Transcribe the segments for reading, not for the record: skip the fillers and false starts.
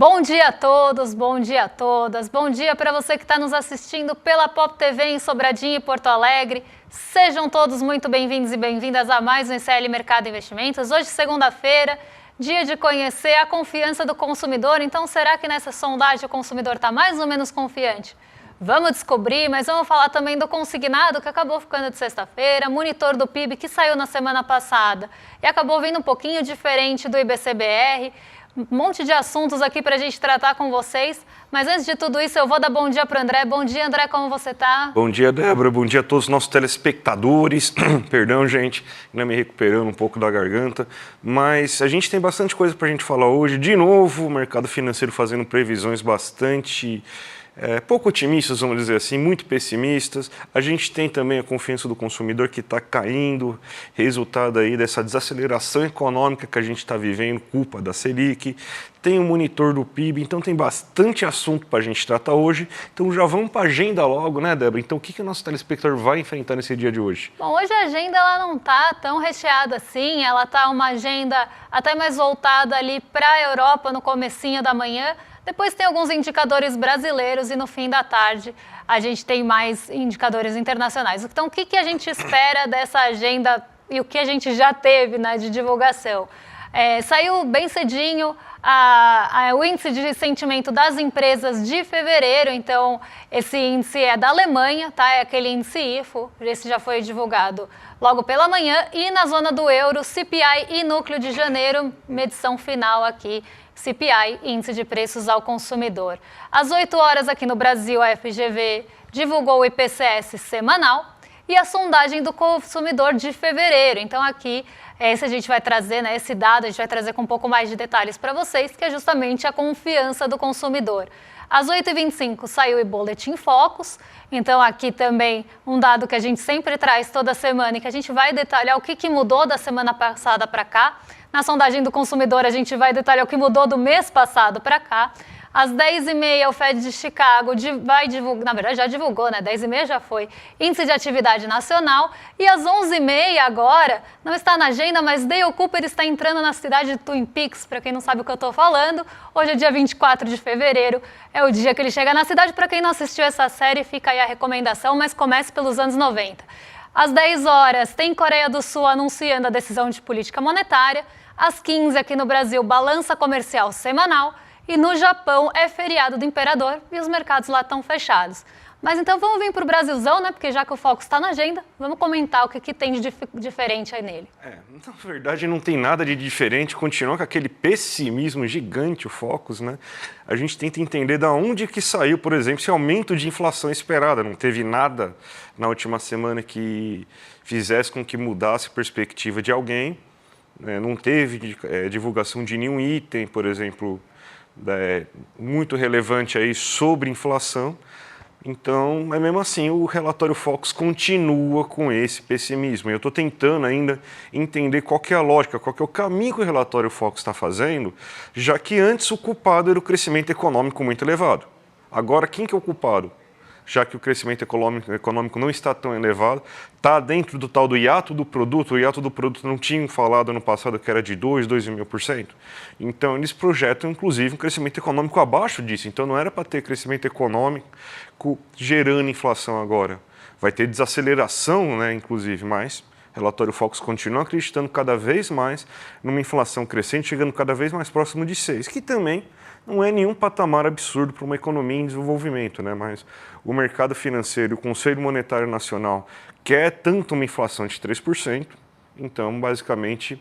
Bom dia a todos, bom dia a todas, bom dia para você que está nos assistindo pela Pop TV em Sobradinho e Porto Alegre. Sejam todos muito bem-vindos e bem-vindas a mais um ICL Mercado Investimentos. Hoje, segunda-feira, dia de conhecer a confiança do consumidor. Então, será que nessa sondagem o consumidor está mais ou menos confiante? Vamos descobrir, mas vamos falar também do consignado, que acabou ficando de sexta-feira, monitor do PIB, que saiu na semana passada e acabou vindo um pouquinho diferente do IBCBR. Um monte de assuntos aqui para a gente tratar com vocês, mas antes de tudo isso eu vou dar bom dia para o André. Bom dia, André, como você está? Bom dia, Débora, bom dia a todos os nossos telespectadores. Perdão, gente, ainda me recuperando um pouco da garganta, mas a gente tem bastante coisa para a gente falar hoje. De novo, o mercado financeiro fazendo previsões bastante pouco otimistas, vamos dizer assim, muito pessimistas. A gente tem também a confiança do consumidor que está caindo, resultado aí dessa desaceleração econômica que a gente está vivendo, culpa da Selic. Tem o monitor do PIB, então tem bastante assunto para a gente tratar hoje. Então já vamos para a agenda logo, né, Débora? Então o que o nosso telespectador vai enfrentar nesse dia de hoje? Bom, hoje a agenda ela não está tão recheada assim, ela está uma agenda até mais voltada ali para a Europa no comecinho da manhã. Depois tem alguns indicadores brasileiros e no fim da tarde a gente tem mais indicadores internacionais. Então, o que a gente espera dessa agenda e o que a gente já teve, né, de divulgação? Saiu bem cedinho o índice de sentimento das empresas de fevereiro, então esse índice é da Alemanha, tá? É aquele índice IFO, esse já foi divulgado logo pela manhã, e na zona do euro, CPI e núcleo de janeiro, medição final aqui, CPI, Índice de Preços ao Consumidor. Às 8 horas aqui no Brasil, a FGV divulgou o IPCS semanal e a sondagem do consumidor de fevereiro. Então aqui, esse a gente vai trazer, né, esse dado a gente vai trazer com um pouco mais de detalhes para vocês, que é justamente a confiança do consumidor. Às 8h25 saiu o Boletim Focus, então aqui também um dado que a gente sempre traz toda semana e que a gente vai detalhar o que mudou da semana passada para cá. Na sondagem do consumidor, a gente vai detalhar o que mudou do mês passado para cá. Às 10h30, o Fed de Chicago vai divulgar, na verdade já divulgou, né? 10h30 já foi, Índice de Atividade Nacional. E às 11h30 agora, não está na agenda, mas Dale Cooper está entrando na cidade de Twin Peaks, para quem não sabe o que eu estou falando. Hoje é dia 24 de fevereiro, é o dia que ele chega na cidade. Para quem não assistiu essa série, fica aí a recomendação, mas comece pelos anos 90. Às 10 horas, tem Coreia do Sul anunciando a decisão de política monetária. Às 15 aqui no Brasil, balança comercial semanal. E no Japão é feriado do Imperador e os mercados lá estão fechados. Mas então vamos vir para o Brasilzão, né? Porque já que o foco está na agenda, vamos comentar o que tem de diferente aí nele. Na verdade não tem nada de diferente, continua com aquele pessimismo gigante o Focus, né? A gente tenta entender de onde que saiu, por exemplo, esse aumento de inflação esperada. Não teve nada na última semana que fizesse com que mudasse a perspectiva de alguém. Não teve divulgação de nenhum item, por exemplo, muito relevante aí sobre inflação. Então, mesmo assim, o relatório Focus continua com esse pessimismo. Eu estou tentando ainda entender qual que é a lógica, qual que é o caminho que o relatório Focus está fazendo, já que antes o culpado era o crescimento econômico muito elevado. Agora, quem que é o culpado? Já que o crescimento econômico não está tão elevado, está dentro do tal do hiato do produto. O hiato do produto não tinham falado no passado que era de 2,5%. Então, eles projetam, inclusive, um crescimento econômico abaixo disso. Então, não era para ter crescimento econômico gerando inflação agora. Vai ter desaceleração, né, inclusive, mas o relatório Focus continua acreditando cada vez mais numa inflação crescente, chegando cada vez mais próximo de 6%, que também não é nenhum patamar absurdo para uma economia em desenvolvimento, né? Mas o mercado financeiro e o Conselho Monetário Nacional quer tanto uma inflação de 3%, então, basicamente,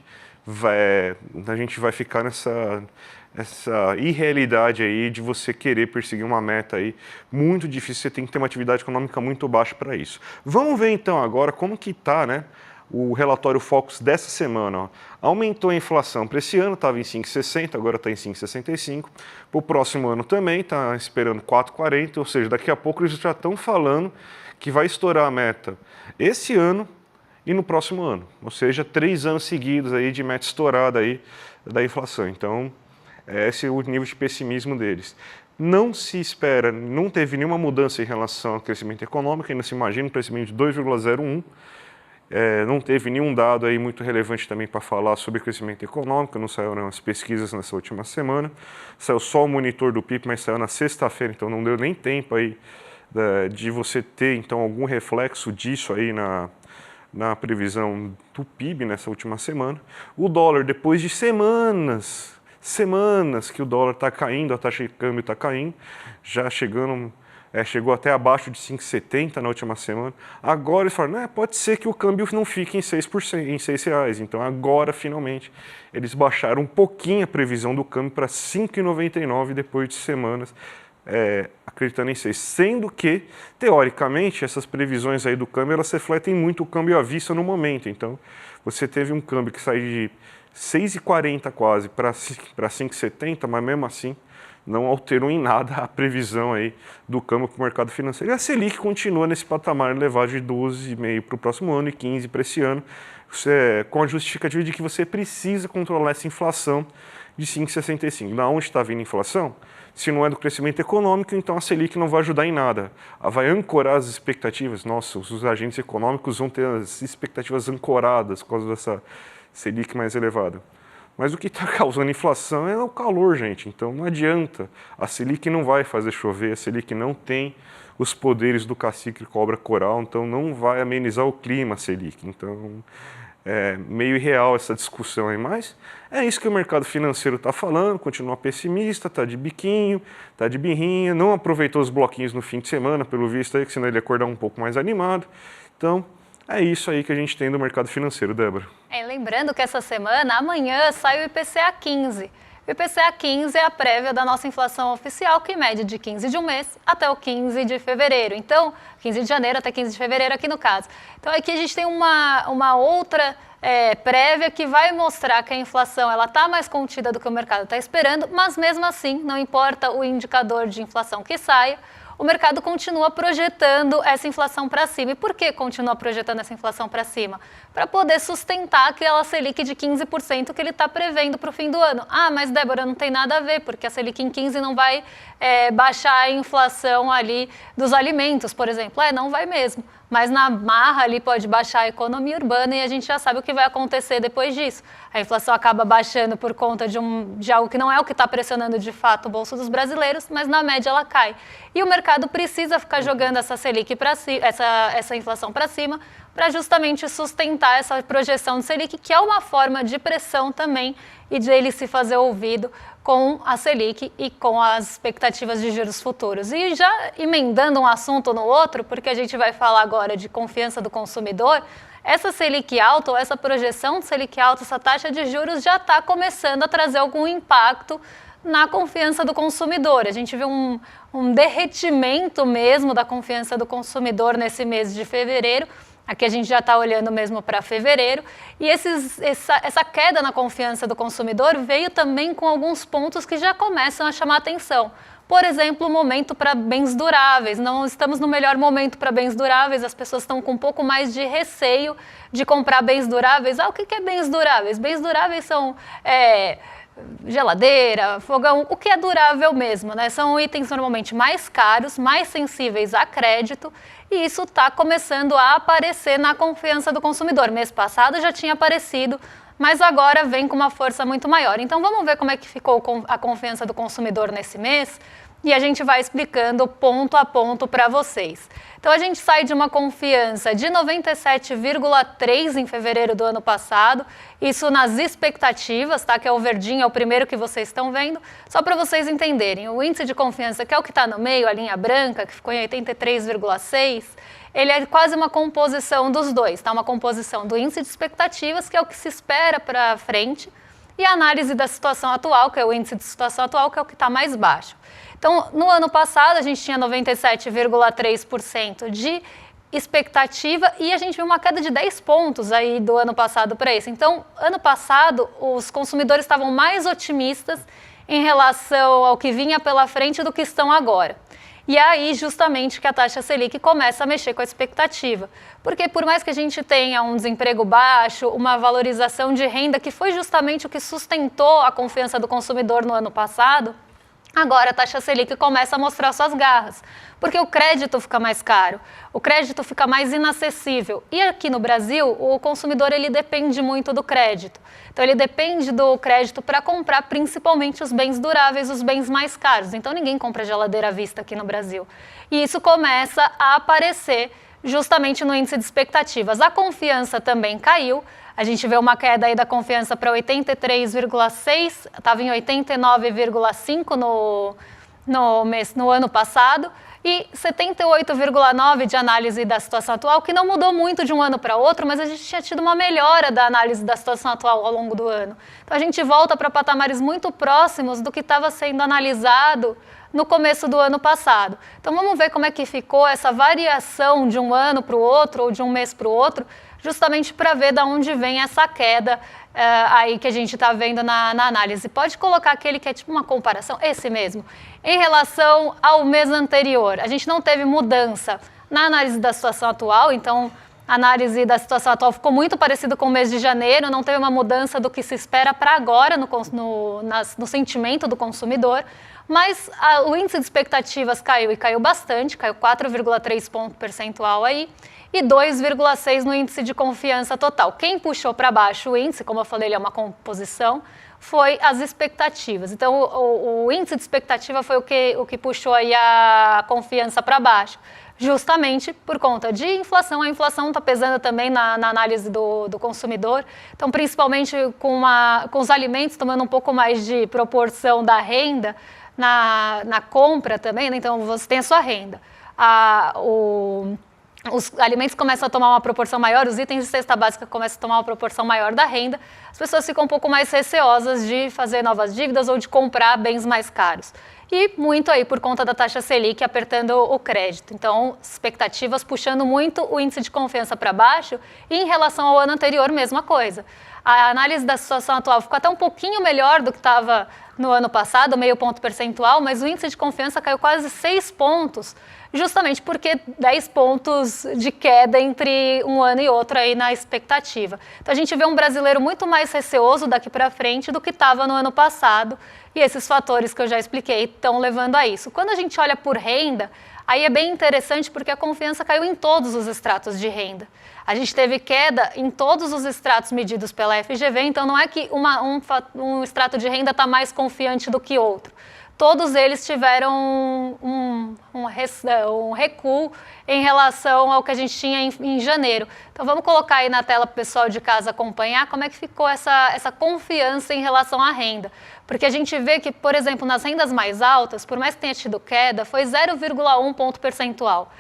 a gente vai ficar nessa irrealidade aí de você querer perseguir uma meta aí muito difícil, você tem que ter uma atividade econômica muito baixa para isso. Vamos ver, então, agora como que está, né? O relatório Focus dessa semana, ó, aumentou a inflação. Para esse ano estava em 5,60, agora está em 5,65. Para o próximo ano também está esperando 4,40, ou seja, daqui a pouco eles já estão falando que vai estourar a meta esse ano e no próximo ano. Ou seja, 3 anos seguidos aí de meta estourada aí da inflação. Então, esse é o nível de pessimismo deles. Não se espera, não teve nenhuma mudança em relação ao crescimento econômico, ainda se imagina um crescimento de 2,01%. Não teve nenhum dado aí muito relevante também para falar sobre crescimento econômico, não saíram as pesquisas nessa última semana. Saiu só o monitor do PIB, mas saiu na sexta-feira, então não deu nem tempo aí de você ter então algum reflexo disso aí na previsão do PIB nessa última semana. O dólar, depois de semanas que o dólar está caindo, a taxa de câmbio está caindo, já chegou até abaixo de 5,70 na última semana. Agora eles falam, pode ser que o câmbio não fique em 6%, em R$6. Então agora, finalmente, eles baixaram um pouquinho a previsão do câmbio para 5,99 depois de semanas, acreditando em 6. Sendo que, teoricamente, essas previsões aí do câmbio, elas refletem muito o câmbio à vista no momento. Então, você teve um câmbio que saiu de 6,40 quase para 5,70, mas mesmo assim, não alterou em nada a previsão aí do câmbio para o mercado financeiro. E a Selic continua nesse patamar elevado de 12,5% para o próximo ano e 15% para esse ano, com a justificativa de que você precisa controlar essa inflação de 5,65%. Da onde está vindo a inflação? Se não é do crescimento econômico, então a Selic não vai ajudar em nada. Ela vai ancorar as expectativas. Nossa, os agentes econômicos vão ter as expectativas ancoradas por causa dessa Selic mais elevada. Mas o que está causando inflação é o calor, gente. Então não adianta. A Selic não vai fazer chover, a Selic não tem os poderes do cacique cobra coral, então não vai amenizar o clima a Selic. Então é meio irreal essa discussão aí, mas é isso que o mercado financeiro está falando, continua pessimista, está de biquinho, está de birrinha, não aproveitou os bloquinhos no fim de semana, pelo visto aí, que senão ele ia acordar um pouco mais animado. Então, é isso aí que a gente tem do mercado financeiro, Débora. Lembrando que essa semana, amanhã, sai o IPCA 15. O IPCA 15 é a prévia da nossa inflação oficial, que mede de 15 de um mês até o 15 de fevereiro. Então, 15 de janeiro até 15 de fevereiro aqui no caso. Então, aqui a gente tem uma outra prévia que vai mostrar que a inflação está mais contida do que o mercado está esperando, mas mesmo assim, não importa o indicador de inflação que saia, o mercado continua projetando essa inflação para cima. E por que continua projetando essa inflação para cima? Para poder sustentar aquela Selic de 15% que ele está prevendo para o fim do ano. Mas Débora, não tem nada a ver, porque a Selic em 15% não vai baixar a inflação ali dos alimentos, por exemplo. Não vai mesmo. Mas na marra ali pode baixar a economia urbana e a gente já sabe o que vai acontecer depois disso. A inflação acaba baixando por conta de algo que não é o que está pressionando de fato o bolso dos brasileiros, mas na média ela cai. E o mercado precisa ficar jogando essa Selic para cima, essa inflação para cima, para justamente sustentar essa projeção de Selic, que é uma forma de pressão também e de ele se fazer ouvido com a Selic e com as expectativas de juros futuros. E já emendando um assunto no outro, porque a gente vai falar agora de confiança do consumidor, essa Selic alta, ou essa projeção de Selic alta, essa taxa de juros já está começando a trazer algum impacto na confiança do consumidor. A gente viu um derretimento mesmo da confiança do consumidor nesse mês de fevereiro. Aqui a gente já está olhando mesmo para fevereiro. E essa queda na confiança do consumidor veio também com alguns pontos que já começam a chamar atenção. Por exemplo, o momento para bens duráveis. Não estamos no melhor momento para bens duráveis, as pessoas estão com um pouco mais de receio de comprar bens duráveis. O que é bens duráveis? Bens duráveis são geladeira, fogão, o que é durável mesmo, né? São itens normalmente mais caros, mais sensíveis a crédito, e isso está começando a aparecer na confiança do consumidor. Mês passado já tinha aparecido, mas agora vem com uma força muito maior. Então vamos ver como é que ficou a confiança do consumidor nesse mês e a gente vai explicando ponto a ponto para vocês. Então a gente sai de uma confiança de 97,3 em fevereiro do ano passado, isso nas expectativas, tá? Que é o verdinho, é o primeiro que vocês estão vendo, só para vocês entenderem. O índice de confiança, que é o que está no meio, a linha branca, que ficou em 83,6, ele é quase uma composição dos dois, tá? Uma composição do índice de expectativas, que é o que se espera para frente, e a análise da situação atual, que é o índice de situação atual, que é o que está mais baixo. Então, no ano passado, a gente tinha 97,3% de expectativa e a gente viu uma queda de 10 pontos aí do ano passado para esse. Então, ano passado, os consumidores estavam mais otimistas em relação ao que vinha pela frente do que estão agora. E é aí, justamente, que a taxa Selic começa a mexer com a expectativa. Porque por mais que a gente tenha um desemprego baixo, uma valorização de renda, que foi justamente o que sustentou a confiança do consumidor no ano passado, Agora a taxa Selic começa a mostrar suas garras, porque o crédito fica mais caro, o crédito fica mais inacessível. E aqui no Brasil, o consumidor ele depende muito do crédito. Então ele depende do crédito para comprar principalmente os bens duráveis, os bens mais caros. Então ninguém compra geladeira à vista aqui no Brasil. E isso começa a aparecer justamente no índice de expectativas. A confiança também caiu. A gente vê uma queda aí da confiança para 83,6, estava em 89,5 no ano passado, e 78,9 de análise da situação atual, que não mudou muito de um ano para outro, mas a gente tinha tido uma melhora da análise da situação atual ao longo do ano. Então a gente volta para patamares muito próximos do que estava sendo analisado no começo do ano passado. Então vamos ver como é que ficou essa variação de um ano para o outro ou de um mês para o outro, justamente para ver de onde vem essa queda aí que a gente está vendo na análise. Pode colocar aquele que é tipo uma comparação, esse mesmo. Em relação ao mês anterior, a gente não teve mudança na análise da situação atual, então a análise da situação atual ficou muito parecida com o mês de janeiro, não teve uma mudança do que se espera para agora no sentimento do consumidor, mas o índice de expectativas caiu e caiu bastante, caiu 4,3 ponto percentual aí, e 2,6 no índice de confiança total. Quem puxou para baixo o índice, como eu falei, ele é uma composição, foi as expectativas. Então, o índice de expectativa foi o que puxou aí a confiança para baixo, justamente por conta de inflação. A inflação está pesando também na análise do consumidor, então, principalmente com os alimentos tomando um pouco mais de proporção da renda, na compra também, né? Então você tem a sua renda. Os alimentos começam a tomar uma proporção maior, os itens de cesta básica começam a tomar uma proporção maior da renda, as pessoas ficam um pouco mais receosas de fazer novas dívidas ou de comprar bens mais caros. E muito aí por conta da taxa Selic apertando o crédito. Então, expectativas puxando muito o índice de confiança para baixo, e em relação ao ano anterior, mesma coisa. A análise da situação atual ficou até um pouquinho melhor do que estava no ano passado, meio ponto percentual, mas o índice de confiança caiu quase 6 pontos, justamente porque 10 pontos de queda entre um ano e outro aí na expectativa. Então a gente vê um brasileiro muito mais receoso daqui para frente do que estava no ano passado, e esses fatores que eu já expliquei estão levando a isso. Quando a gente olha por renda, aí é bem interessante porque a confiança caiu em todos os estratos de renda. A gente teve queda em todos os estratos medidos pela FGV, então não é que um extrato de renda está mais confiante do que outro. Todos eles tiveram um recuo em relação ao que a gente tinha em janeiro. Então vamos colocar aí na tela para o pessoal de casa acompanhar como é que ficou essa confiança em relação à renda. Porque a gente vê que, por exemplo, nas rendas mais altas, por mais que tenha tido queda, foi 0,1 ponto percentual.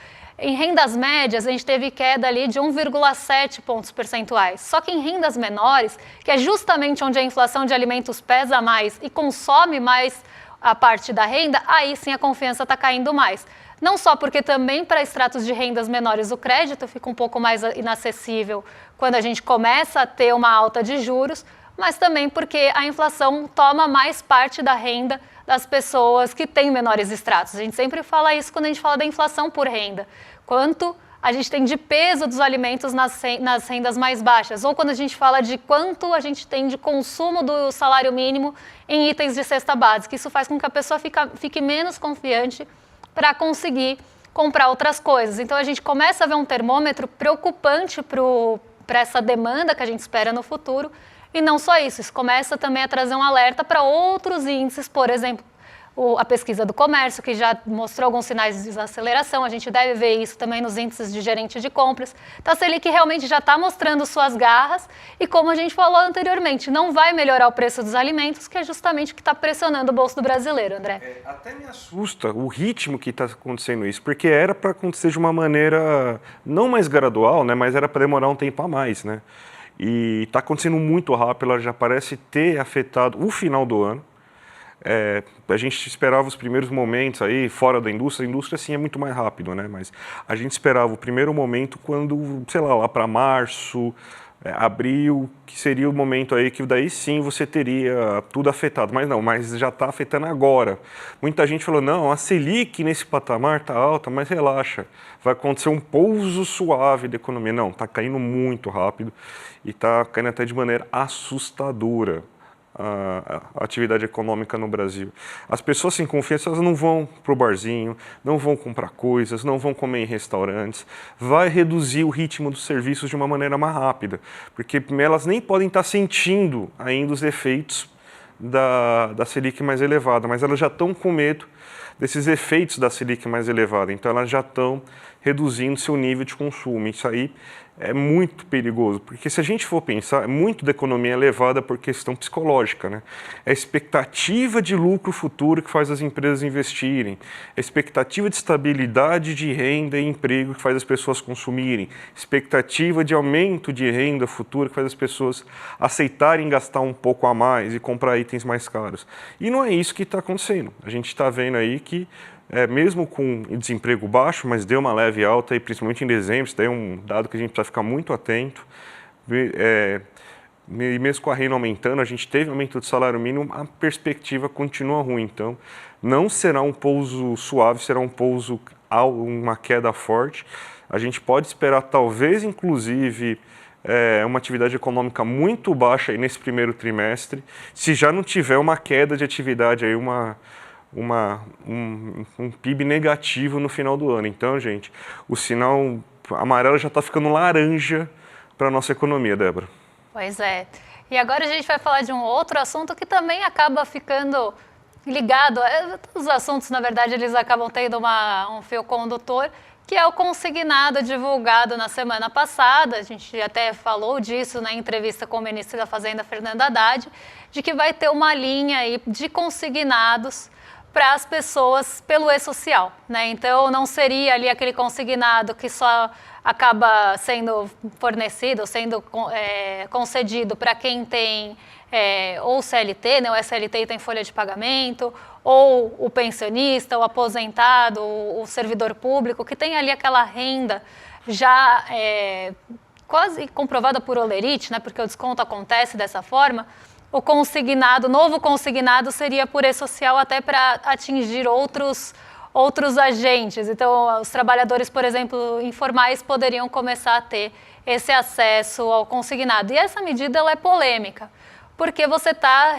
Em rendas médias, a gente teve queda ali de 1,7 pontos percentuais. Só que em rendas menores, que é justamente onde a inflação de alimentos pesa mais e consome mais a parte da renda, aí sim a confiança está caindo mais. Não só porque também para estratos de rendas menores o crédito fica um pouco mais inacessível quando a gente começa a ter uma alta de juros, mas também porque a inflação toma mais parte da renda das pessoas que têm menores estratos. A gente sempre fala isso quando a gente fala da inflação por renda. Quanto a gente tem de peso dos alimentos nas rendas mais baixas, ou quando a gente fala de quanto a gente tem de consumo do salário mínimo em itens de cesta básica. Isso faz com que a pessoa fique menos confiante para conseguir comprar outras coisas. Então a gente começa a ver um termômetro preocupante para essa demanda que a gente espera no futuro. E não só isso começa também a trazer um alerta para outros índices, por exemplo, a pesquisa do comércio, que já mostrou alguns sinais de desaceleração, a gente deve ver isso também nos índices de gerente de compras. Então a Selic realmente já está mostrando suas garras e, como a gente falou anteriormente, não vai melhorar o preço dos alimentos, que é justamente o que está pressionando o bolso do brasileiro, André. Até me assusta o ritmo que está acontecendo isso, porque era para acontecer de uma maneira não mais gradual, né, mas era para demorar um tempo a mais, né? E está acontecendo muito rápido, ela já parece ter afetado o final do ano. A gente esperava os primeiros momentos aí fora da indústria, a indústria sim é muito mais rápido, né? Mas a gente esperava o primeiro momento quando, sei lá para março, abril, que seria o momento aí que daí sim você teria tudo afetado. Mas não, mas já está afetando agora. Muita gente falou, não, a Selic nesse patamar está alta, mas relaxa, vai acontecer um pouso suave da economia. Não, está caindo muito rápido e está caindo até de maneira assustadora. a atividade econômica no Brasil. As pessoas sem confiança, elas não vão para o barzinho, não vão comprar coisas, não vão comer em restaurantes, vai reduzir o ritmo dos serviços de uma maneira mais rápida, porque elas nem podem estar sentindo ainda os efeitos da Selic mais elevada, mas elas já estão com medo desses efeitos da Selic mais elevada, então elas já estão reduzindo seu nível de consumo. Isso aí é muito perigoso, porque se a gente for pensar, muito da economia é levada por questão psicológica, né? É a expectativa de lucro futuro que faz as empresas investirem, a expectativa de estabilidade de renda e emprego que faz as pessoas consumirem, expectativa de aumento de renda futura que faz as pessoas aceitarem gastar um pouco a mais e comprar itens mais caros. E não é isso que está acontecendo. A gente está vendo aí que mesmo com desemprego baixo, mas deu uma leve alta, e principalmente em dezembro, isso daí é um dado que a gente precisa ficar muito atento. E mesmo com a renda aumentando, a gente teve aumento do salário mínimo, a perspectiva continua ruim. Então, não será um pouso suave, será um pouso, uma queda forte. A gente pode esperar, talvez, inclusive, uma atividade econômica muito baixa aí nesse primeiro trimestre, se já não tiver uma queda de atividade, aí um PIB negativo no final do ano. Então, gente, o sinal amarelo já está ficando laranja para a nossa economia, Débora. Pois é. E agora a gente vai falar de um outro assunto que também acaba ficando ligado. Todos os assuntos, na verdade, eles acabam tendo um fio condutor, que é o consignado divulgado na semana passada. A gente até falou disso na entrevista com o ministro da Fazenda, Fernando Haddad, de que vai ter uma linha aí de consignados para as pessoas pelo e-social, né? Então, não seria ali aquele consignado que só acaba sendo fornecido, sendo concedido para quem tem ou CLT, né? O SLT tem folha de pagamento, ou o pensionista, o aposentado, o servidor público, que tem ali aquela renda já quase comprovada por holerite, né? Porque o desconto acontece dessa forma. O consignado, novo consignado, seria por e-social até para atingir outros agentes. Então, os trabalhadores, por exemplo, informais, poderiam começar a ter esse acesso ao consignado. E essa medida ela é polêmica, porque você está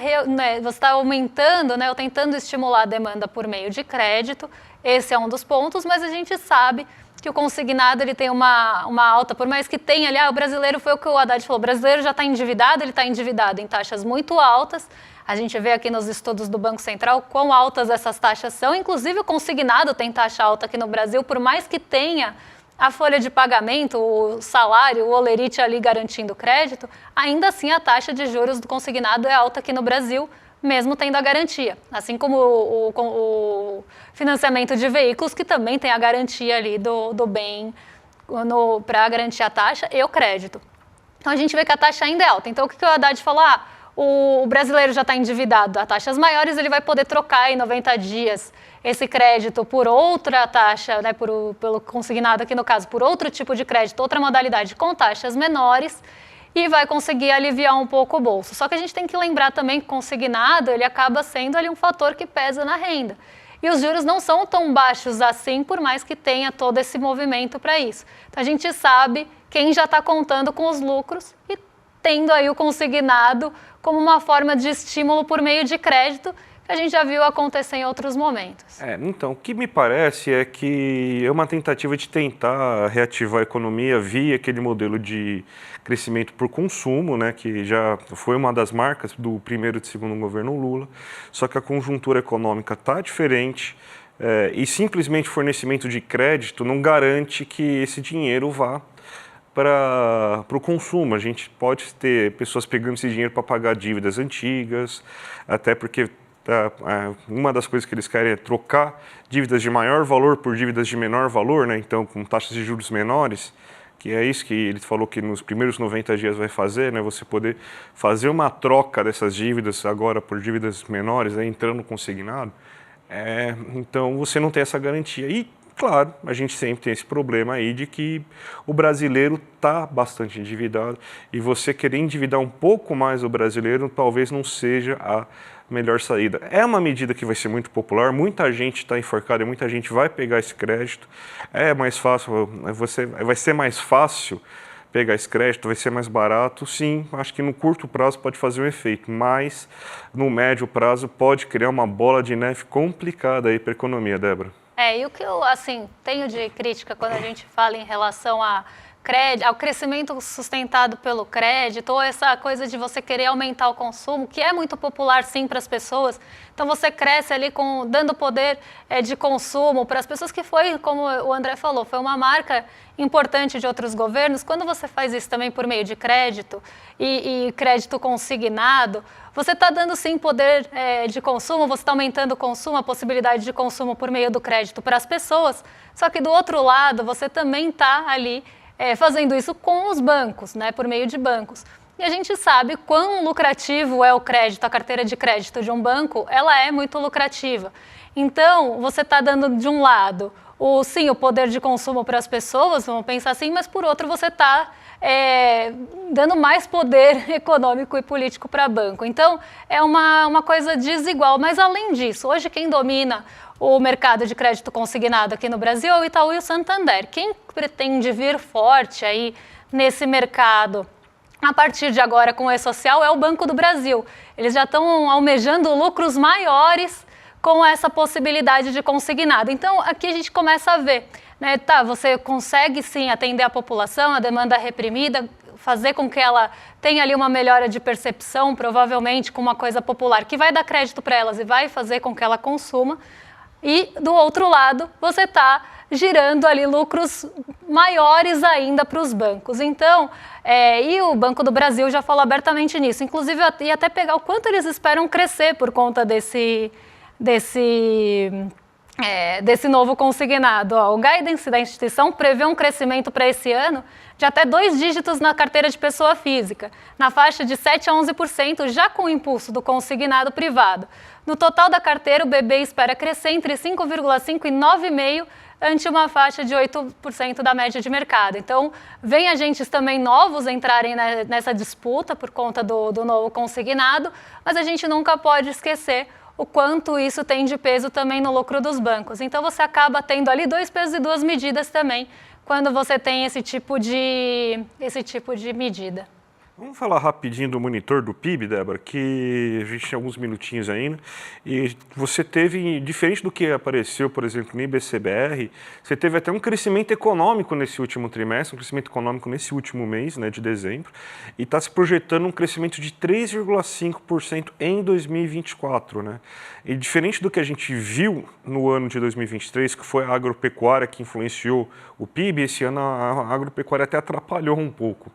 aumentando, né, ou tentando estimular a demanda por meio de crédito. Esse é um dos pontos, mas a gente sabe que o consignado ele tem uma alta, por mais que tenha ali, o brasileiro, foi o que o Haddad falou, o brasileiro já está endividado, ele está endividado em taxas muito altas. A gente vê aqui nos estudos do Banco Central quão altas essas taxas são, inclusive o consignado tem taxa alta aqui no Brasil, por mais que tenha a folha de pagamento, o salário, o holerite ali garantindo crédito, ainda assim a taxa de juros do consignado é alta aqui no Brasil, mesmo tendo a garantia, assim como o financiamento de veículos, que também tem a garantia ali do bem para garantir a taxa e o crédito. Então a gente vê que a taxa ainda é alta. Então o que o Haddad falou? O brasileiro já está endividado a taxas maiores, ele vai poder trocar em 90 dias esse crédito por outra taxa, né, pelo consignado aqui no caso, por outro tipo de crédito, outra modalidade com taxas menores, e vai conseguir aliviar um pouco o bolso. Só que a gente tem que lembrar também que o consignado ele acaba sendo ali um fator que pesa na renda. E os juros não são tão baixos assim, por mais que tenha todo esse movimento para isso. Então a gente sabe quem já está contando com os lucros e tendo aí o consignado como uma forma de estímulo por meio de crédito, que a gente já viu acontecer em outros momentos. Então, o que me parece é que é uma tentativa de tentar reativar a economia via aquele modelo de crescimento por consumo, né, que já foi uma das marcas do primeiro e segundo governo Lula, só que a conjuntura econômica está diferente e simplesmente fornecimento de crédito não garante que esse dinheiro vá para o consumo. A gente pode ter pessoas pegando esse dinheiro para pagar dívidas antigas, até porque uma das coisas que eles querem é trocar dívidas de maior valor por dívidas de menor valor, né? Então com taxas de juros menores, que é isso que ele falou que nos primeiros 90 dias vai fazer, né? Você poder fazer uma troca dessas dívidas agora por dívidas menores, né? Entrando no consignado. Então você não tem essa garantia. E claro, a gente sempre tem esse problema aí de que o brasileiro está bastante endividado e você querer endividar um pouco mais o brasileiro talvez não seja a melhor saída. É uma medida que vai ser muito popular, muita gente está enforcada, muita gente vai pegar esse crédito, é mais fácil, vai ser mais fácil pegar esse crédito, vai ser mais barato. Sim, acho que no curto prazo pode fazer um efeito, mas no médio prazo pode criar uma bola de neve complicada aí para a economia, Débora. E o que eu, assim, tenho de crítica quando a gente fala em relação ao crescimento sustentado pelo crédito, ou essa coisa de você querer aumentar o consumo, que é muito popular, sim, para as pessoas. Então, você cresce ali dando poder de consumo para as pessoas, que foi, como o André falou, foi uma marca importante de outros governos. Quando você faz isso também por meio de crédito e crédito consignado, você está dando, sim, poder de consumo, você está aumentando o consumo, a possibilidade de consumo por meio do crédito para as pessoas. Só que, do outro lado, você também está ali fazendo isso com os bancos, né, por meio de bancos. E a gente sabe quão lucrativo é o crédito, a carteira de crédito de um banco, ela é muito lucrativa. Então, você está dando, de um lado, o poder de consumo para as pessoas, vamos pensar assim, mas por outro você está dando mais poder econômico e político para banco. Então, é uma coisa desigual. Mas, além disso, hoje quem domina o mercado de crédito consignado aqui no Brasil é o Itaú e o Santander. Quem pretende vir forte aí nesse mercado a partir de agora com o E-Social é o Banco do Brasil. Eles já estão almejando lucros maiores com essa possibilidade de consignado. Então, aqui a gente começa a ver, né? Você consegue sim atender a população, a demanda reprimida, fazer com que ela tenha ali uma melhora de percepção, provavelmente com uma coisa popular, que vai dar crédito para elas e vai fazer com que ela consuma. E, do outro lado, você está girando ali lucros maiores ainda para os bancos. Então, e o Banco do Brasil já falou abertamente nisso. Inclusive, eu ia até pegar o quanto eles esperam crescer por conta desse novo consignado. O guidance da instituição prevê um crescimento para esse ano de até 2 dígitos na carteira de pessoa física, na faixa de 7% a 11%, já com o impulso do consignado privado. No total da carteira, o BB espera crescer entre 5,5% e 9,5%, ante uma faixa de 8% da média de mercado. Então, vem agentes também novos entrarem nessa disputa por conta do novo consignado, mas a gente nunca pode esquecer o quanto isso tem de peso também no lucro dos bancos. Então, você acaba tendo ali 2 pesos e 2 medidas também, quando você tem esse tipo de medida. Vamos falar rapidinho do monitor do PIB, Débora, que a gente tem alguns minutinhos ainda, e você teve, diferente do que apareceu, por exemplo, no IBCBR, você teve até um crescimento econômico nesse último trimestre, um crescimento econômico nesse último mês, né, de dezembro, e está se projetando um crescimento de 3,5% em 2024, né? E diferente do que a gente viu no ano de 2023, que foi a agropecuária que influenciou o PIB, esse ano a agropecuária até atrapalhou um pouco.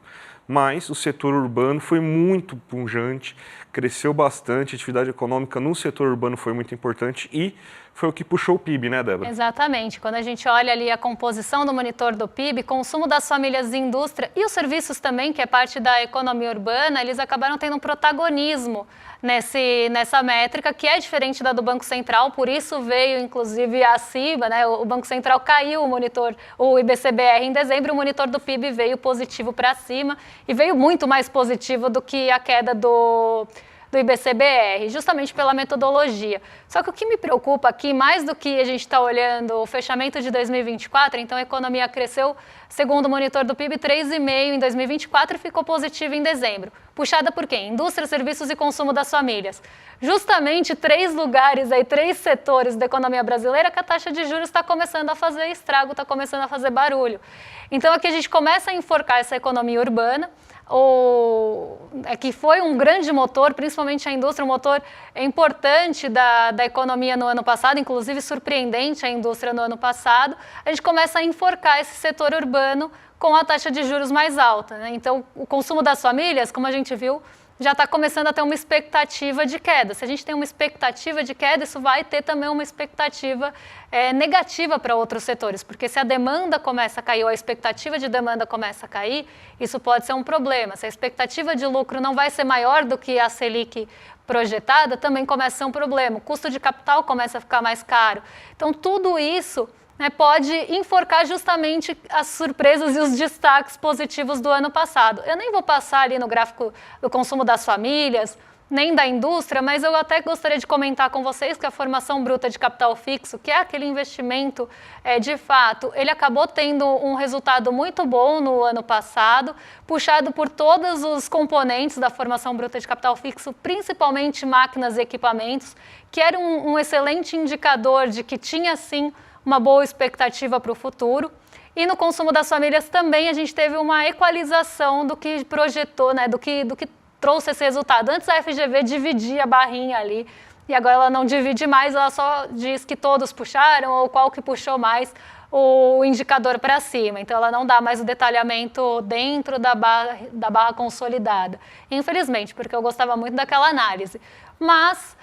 Mas o setor urbano foi muito pujante, cresceu bastante, a atividade econômica no setor urbano foi muito importante e foi o que puxou o PIB, né, Débora? Exatamente. Quando a gente olha ali a composição do monitor do PIB, consumo das famílias e indústria e os serviços também, que é parte da economia urbana, eles acabaram tendo um protagonismo nessa métrica, que é diferente da do Banco Central, por isso veio, inclusive, acima, né? O Banco Central caiu o IBCBR em dezembro, o monitor do PIB veio positivo para cima e veio muito mais positivo do que a queda do IBCBR, justamente pela metodologia. Só que o que me preocupa aqui, mais do que a gente está olhando o fechamento de 2024, então a economia cresceu, segundo o monitor do PIB, 3,5% em 2024 e ficou positiva em dezembro. Puxada por quem? Indústria, serviços e consumo das famílias. Justamente 3 lugares, 3 setores da economia brasileira que a taxa de juros está começando a fazer estrago, está começando a fazer barulho. Então aqui a gente começa a enforcar essa economia urbana, que foi um grande motor, principalmente a indústria, um motor importante da economia no ano passado, inclusive surpreendente a indústria no ano passado. A gente começa a enforcar esse setor urbano com a taxa de juros mais alta, né? Então, o consumo das famílias, como a gente viu, já está começando a ter uma expectativa de queda. Se a gente tem uma expectativa de queda, isso vai ter também uma expectativa negativa para outros setores, porque se a demanda começa a cair ou a expectativa de demanda começa a cair, isso pode ser um problema. Se a expectativa de lucro não vai ser maior do que a Selic projetada, também começa a ser um problema. O custo de capital começa a ficar mais caro. Então, tudo isso, né, pode enforcar justamente as surpresas e os destaques positivos do ano passado. Eu nem vou passar ali no gráfico do consumo das famílias, nem da indústria, mas eu até gostaria de comentar com vocês que a formação bruta de capital fixo, que é aquele investimento, de fato, ele acabou tendo um resultado muito bom no ano passado, puxado por todos os componentes da formação bruta de capital fixo, principalmente máquinas e equipamentos, que era um excelente indicador de que tinha, sim, uma boa expectativa para o futuro. E no consumo das famílias também a gente teve uma equalização do que projetou, né, do que trouxe esse resultado. Antes a FGV dividia a barrinha ali, e agora ela não divide mais, ela só diz que todos puxaram ou qual que puxou mais o indicador para cima. Então ela não dá mais o detalhamento dentro da barra consolidada. Infelizmente, porque eu gostava muito daquela análise. Mas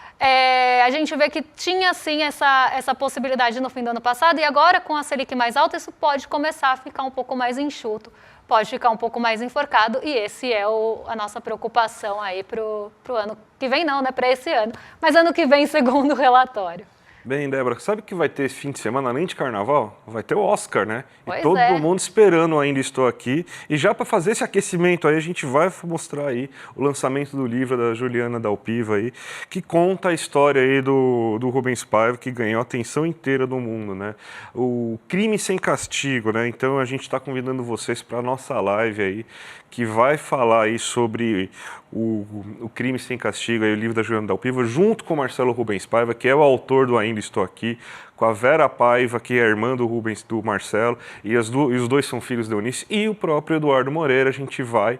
a gente vê que tinha sim essa possibilidade no fim do ano passado, e agora com a Selic mais alta isso pode começar a ficar um pouco mais enxuto, pode ficar um pouco mais enforcado, e esse é a nossa preocupação aí para o ano que vem, não, né, para esse ano, mas ano que vem, segundo o relatório. Bem, Débora, sabe que vai ter esse fim de semana, além de carnaval? Vai ter o Oscar, né? Pois e todo é. mundo esperando Ainda Estou Aqui. E já para fazer esse aquecimento aí, a gente vai mostrar aí o lançamento do livro da Juliana Dalpiva aí, que conta a história aí do Rubens Paiva, que ganhou a atenção inteira do mundo, né? O Crime Sem Castigo, né? Então a gente está convidando vocês para a nossa live aí, que vai falar aí sobre o Crime Sem Castigo, aí, o livro da Juliana Dalpiva, junto com o Marcelo Rubens Paiva, que é o autor do Ainda Estou Aqui, com a Vera Paiva, que é a irmã do Marcelo, e os dois são filhos da Eunice, e o próprio Eduardo Moreira. A gente vai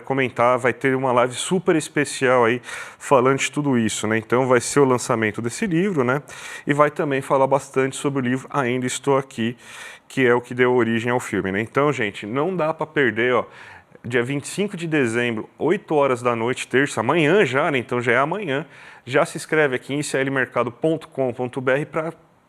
comentar, vai ter uma live super especial aí falando de tudo isso, né? Então vai ser o lançamento desse livro, né? E vai também falar bastante sobre o livro Ainda Estou Aqui, que é o que deu origem ao filme, né? Então, gente, não dá para perder, ó. Dia 25 de dezembro, 8 horas da noite, terça, amanhã já, né? Então já é amanhã. Já se inscreve aqui em iclmercado.com.br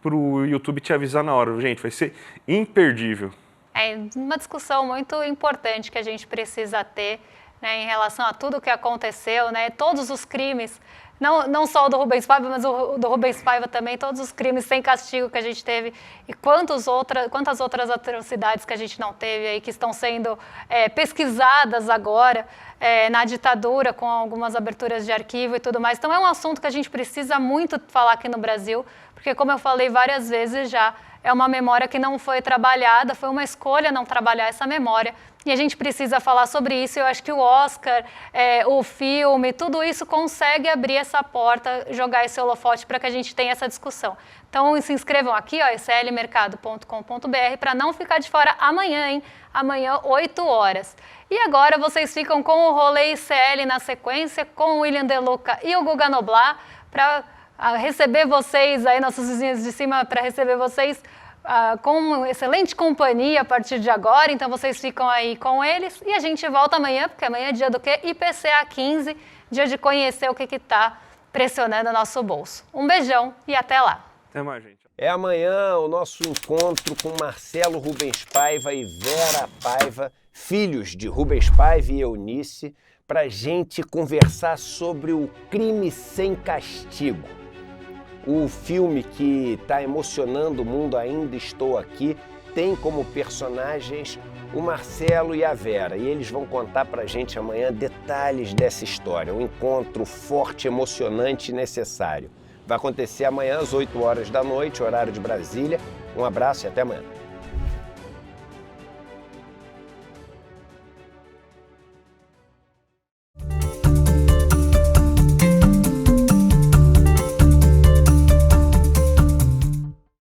para o YouTube te avisar na hora. Gente, vai ser imperdível. É uma discussão muito importante que a gente precisa ter, né, em relação a tudo o que aconteceu, né? Todos os crimes, não só o do Rubens Paiva, mas o do Rubens Paiva também, todos os crimes sem castigo que a gente teve e quantas outras atrocidades que a gente não teve aí, que estão sendo pesquisadas agora na ditadura, com algumas aberturas de arquivo e tudo mais. Então é um assunto que a gente precisa muito falar aqui no Brasil, porque, como eu falei várias vezes já, é uma memória que não foi trabalhada, foi uma escolha não trabalhar essa memória, e a gente precisa falar sobre isso. Eu acho que o Oscar, o filme, tudo isso consegue abrir essa porta, jogar esse holofote para que a gente tenha essa discussão. Então se inscrevam aqui, ó, iclmercado.com.br, para não ficar de fora amanhã, hein? Amanhã, 8 horas. E agora vocês ficam com o Rolê ICL na sequência, com o William De Luca e o Guga Noblar, para receber vocês, aí nossos vizinhos de cima, para receber vocês com uma excelente companhia a partir de agora. Então vocês ficam aí com eles e a gente volta amanhã, porque amanhã é dia do quê? IPCA 15, dia de conhecer o que está pressionando o nosso bolso. Um beijão e até lá. Até mais, gente. É amanhã o nosso encontro com Marcelo Rubens Paiva e Vera Paiva, filhos de Rubens Paiva e Eunice, para a gente conversar sobre o Crime Sem Castigo. O filme que está emocionando o mundo, Ainda Estou Aqui, tem como personagens o Marcelo e a Vera, e eles vão contar para a gente amanhã detalhes dessa história, um encontro forte, emocionante e necessário. Vai acontecer amanhã às 8 horas da noite, horário de Brasília. Um abraço e até amanhã.